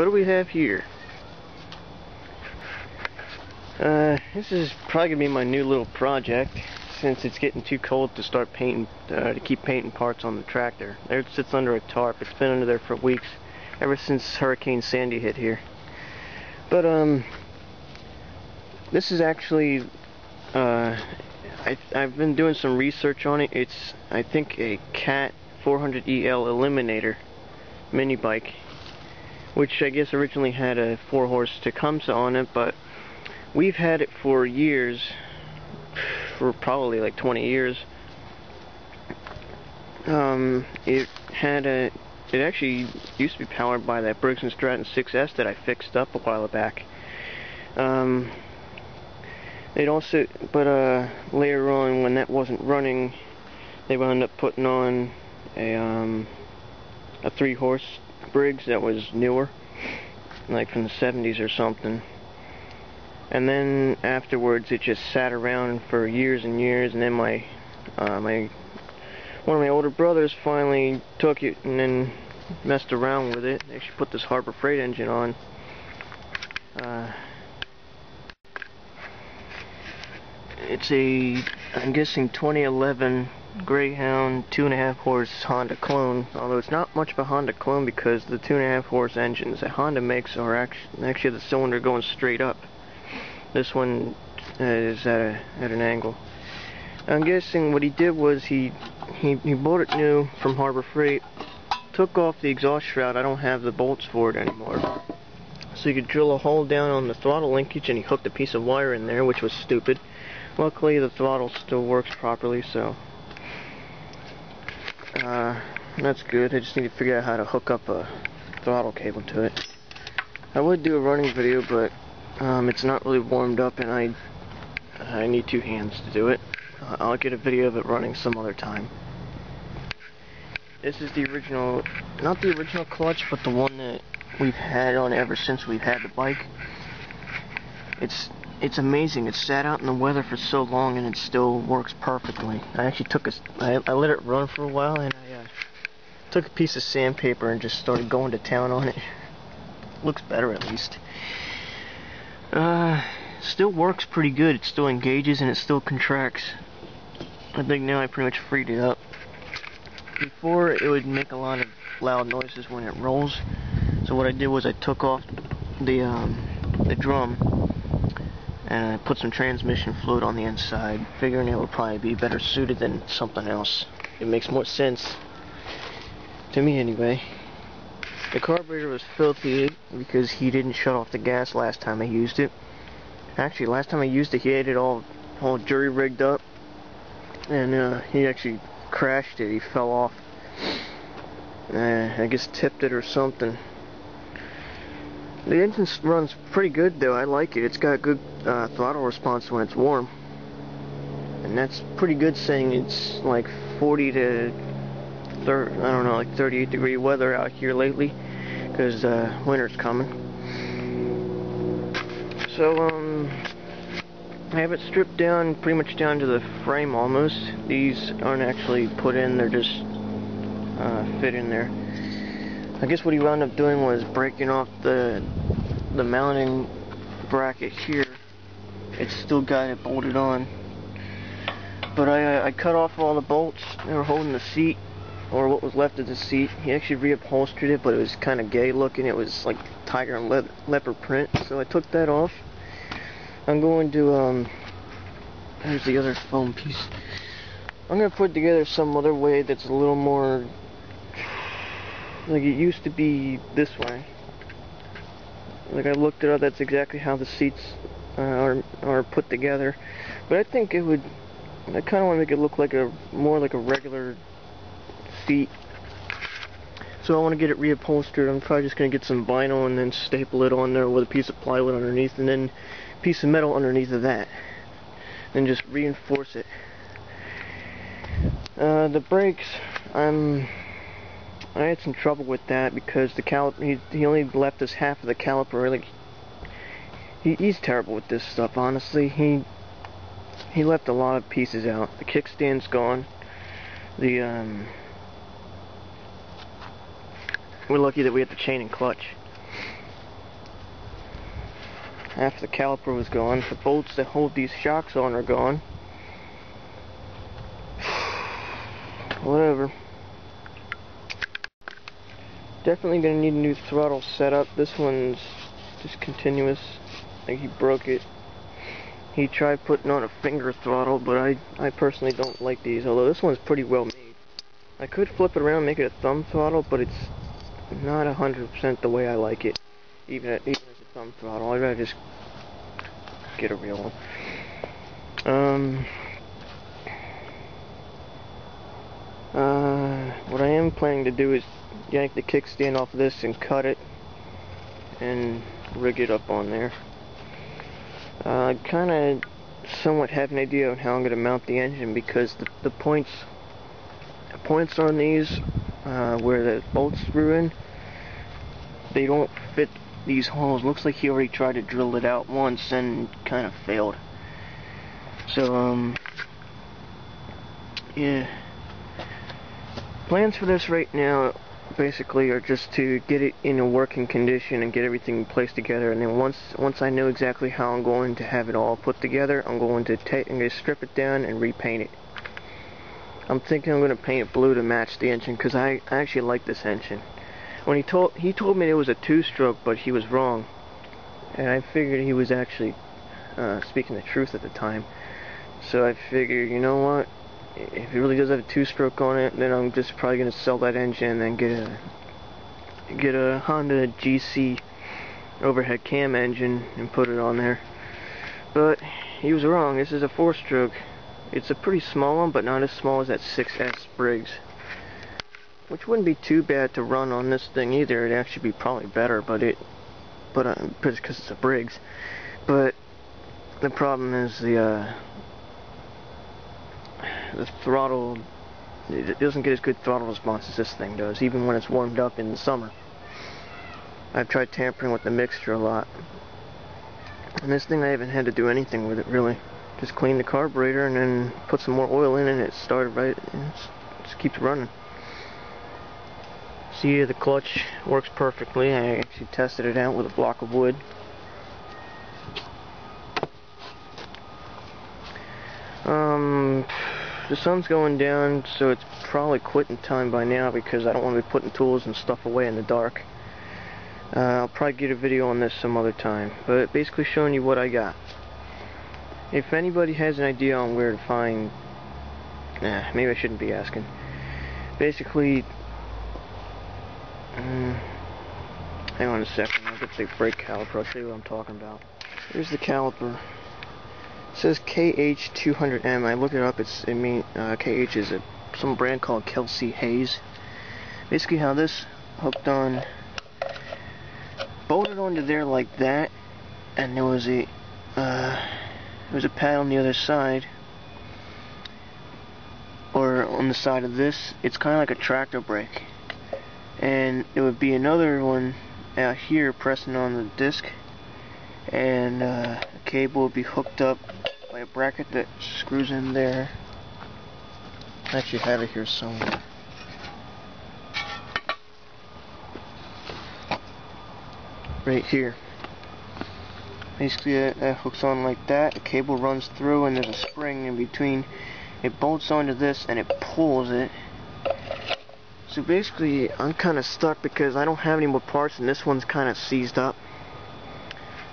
what do we have here? This is probably gonna be my new little project, since it's getting too cold to start painting, to keep painting parts on the tractor. There it sits under a tarp. It's been under there for weeks, ever since Hurricane Sandy hit here. But this is actually, I've been doing some research on it. It's, I think, a Cat 400EL Eliminator mini bike, which I guess originally had a 4-horse Tecumseh on it, but we've had it for years, for probably like 20 years. It actually used to be powered by that Briggs & Stratton 6S that I fixed up a while back. It also, but later on, when that wasn't running, they wound up putting on a 3-horse Briggs that was newer, like from the 70s or something. And then afterwards, it just sat around for years and years. And then one of my older brothers finally took it and then messed around with it. They actually put this Harbor Freight engine on. It's a, I'm guessing, 2011 Greyhound 2.5-horse Honda clone. Although it's not much of a Honda clone, because the 2.5-horse engines that Honda makes are actually the cylinder going straight up. This one is at an angle. I'm guessing what he did was he bought it new from Harbor Freight, took off the exhaust shroud. I don't have the bolts for it anymore. So you could drill a hole down on the throttle linkage, and he hooked a piece of wire in there, which was stupid. Luckily the throttle still works properly, so that's good. I just need to figure out how to hook up a throttle cable to it. I would do a running video, but it's not really warmed up, and I need 2 hands to do it. I'll get a video of it running some other time. This is the original, not the original clutch, but the one that we've had on ever since we've had the bike. It's amazing. It's sat out in the weather for so long, and it still works perfectly. I actually I let it run for a while, and I took a piece of sandpaper and just started going to town on it. Looks better, at least. Still works pretty good. It still engages and it still contracts. I think now I pretty much freed it up. Before, it would make a lot of loud noises when it rolls. So what I did was I took off the drum and I put some transmission fluid on the inside, figuring it would probably be better suited than something else. It makes more sense to me anyway. The carburetor was filthy because he didn't shut off the gas last time I used it. Actually, last time I used it, he had it all jury-rigged up, and he actually crashed it. He fell off. I guess tipped it or something. The engine runs pretty good, though. I like it. It's got good throttle response when it's warm, and that's pretty good, saying it's like 40 to 30, I don't know, like 38-degree weather out here lately, because winter's coming. So I have it stripped down, pretty much down to the frame almost. These aren't actually put in, they're just fit in there. I guess what he wound up doing was breaking off the mounting bracket here. It's still got it bolted on, but I cut off all the bolts that were holding the seat, or what was left of the seat. He actually reupholstered it, but it was kind of gay looking. It was like tiger and leopard print, so I took that off. I'm going to, here's the other foam piece. I'm going to put together some other way that's a little more, like it used to be this way. Like I looked it up, that's exactly how the seats are put together. But I think it would, I kind of want to make it look like more like a regular seat. So I want to get it reupholstered. I'm probably just going to get some vinyl and then staple it on there with a piece of plywood underneath, and then a piece of metal underneath of that, and just reinforce it. The brakes, I had some trouble with that because the caliper, he only left us half of the caliper. Like he's terrible with this stuff, honestly. He left a lot of pieces out. The kickstand's gone. We're lucky that we had the chain and clutch. half the caliper was gone. The bolts that hold these shocks on are gone. Whatever. Definitely gonna need a new throttle setup. This one's discontinuous. I think he broke it. He tried putting on a finger throttle, but I personally don't like these, although this one's pretty well made. I could flip it around and make it a thumb throttle, but it's not 100% the way I like it. Even as a thumb throttle, I'd rather just get a real one. What I am planning to do is yank the kickstand off this and cut it and rig it up on there. I kind of somewhat have an idea on how I'm going to mount the engine, because the points on these where the bolts screw in, they don't fit these holes. Looks like he already tried to drill it out once and kind of failed. So yeah, plans for this right now basically are just to get it in a working condition and get everything placed together, and then once I know exactly how I'm going to have it all put together, I'm going to strip it down and repaint it. I'm thinking I'm going to paint it blue to match the engine, because I actually like this engine. When he told me it was a 2-stroke, but he was wrong, and I figured he was actually speaking the truth at the time. So I figured, you know what, if it really does have a 2-stroke on it, then I'm just probably going to sell that engine and then get a Honda GC overhead cam engine and put it on there. But he was wrong. This is a 4-stroke. It's a pretty small one, but not as small as that 6S Briggs, which wouldn't be too bad to run on this thing either. It'd actually be probably better, because it's a Briggs. But the problem is the throttle. It doesn't get as good throttle response as this thing does, even when it's warmed up in the summer. I've tried tampering with the mixture a lot, and this thing I haven't had to do anything with it really. Just clean the carburetor and then put some more oil in, and it started right, and it just keeps running. See, the clutch works perfectly. I actually tested it out with a block of wood. The sun's going down, so it's probably quitting time by now, because I don't want to be putting tools and stuff away in the dark. I'll probably get a video on this some other time, but basically showing you what I got. If anybody has an idea on where to find, maybe I shouldn't be asking. Basically, hang on a second, I'll get the brake caliper, I'll show you what I'm talking about. Here's the caliper. It says KH200M. I looked it up. KH is some brand called Kelsey Hayes. Basically, how this hooked on, bolted onto there like that, and there was a pad on the other side, or on the side of this. It's kind of like a tractor brake, and it would be another one out here pressing on the disc, and a cable would be hooked up by a bracket that screws in there. I actually have it here somewhere. Right here. Basically that hooks on like that, the cable runs through, and there's a spring in between. It bolts onto this and it pulls it. So basically I'm kind of stuck because I don't have any more parts, and this one's kind of seized up.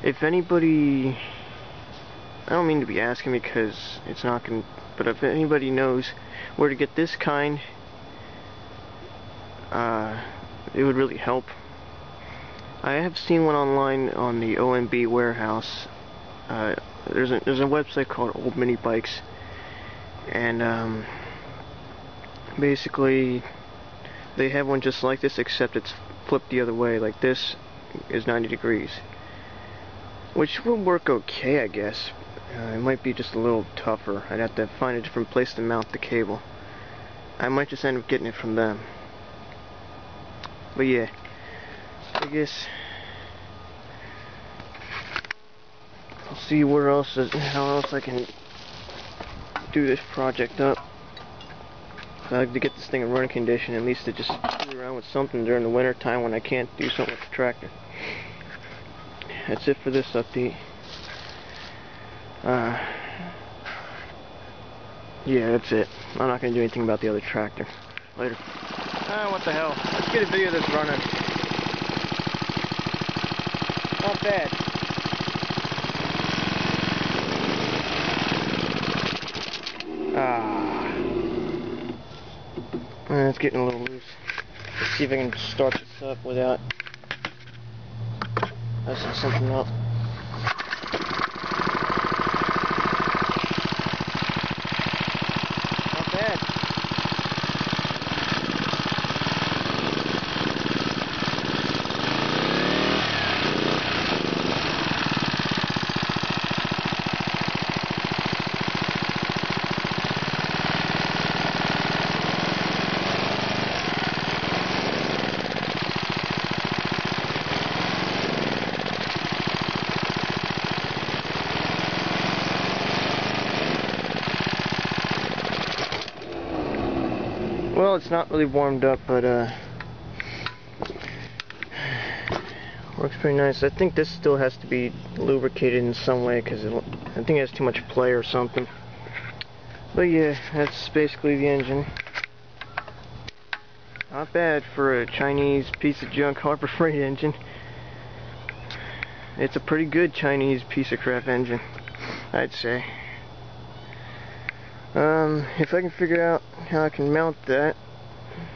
If anybody, I don't mean to be asking because it's not going to, but if anybody knows where to get this kind, it would really help. I have seen one online on the OMB warehouse. There's a website called Old Mini Bikes, and basically they have one just like this, except it's flipped the other way. Like this is 90 degrees, which will work okay, I guess. It might be just a little tougher. I'd have to find a different place to mount the cable. I might just end up getting it from them. But yeah, I guess I'll see how else I can do this project up. I like to get this thing in running condition, at least to just screw around with something during the winter time when I can't do something with the tractor. That's it for this update. Yeah, that's it. I'm not going to do anything about the other tractor. Later. What the hell. Let's get a video of this running. Not bad. It's getting a little loose. Let's see if I can start this up without messing something up. Not bad. Well, it's not really warmed up, but works pretty nice. I think this still has to be lubricated in some way because I think it has too much play or something. But yeah, that's basically the engine. Not bad for a Chinese piece of junk Harbor Freight engine. It's a pretty good Chinese piece of crap engine, I'd say. If I can figure out how I can mount that,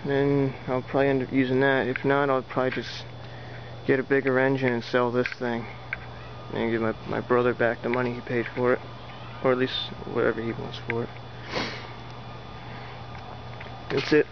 then I'll probably end up using that. If not, I'll probably just get a bigger engine and sell this thing and give my brother back the money he paid for it, or at least whatever he wants for it. That's it.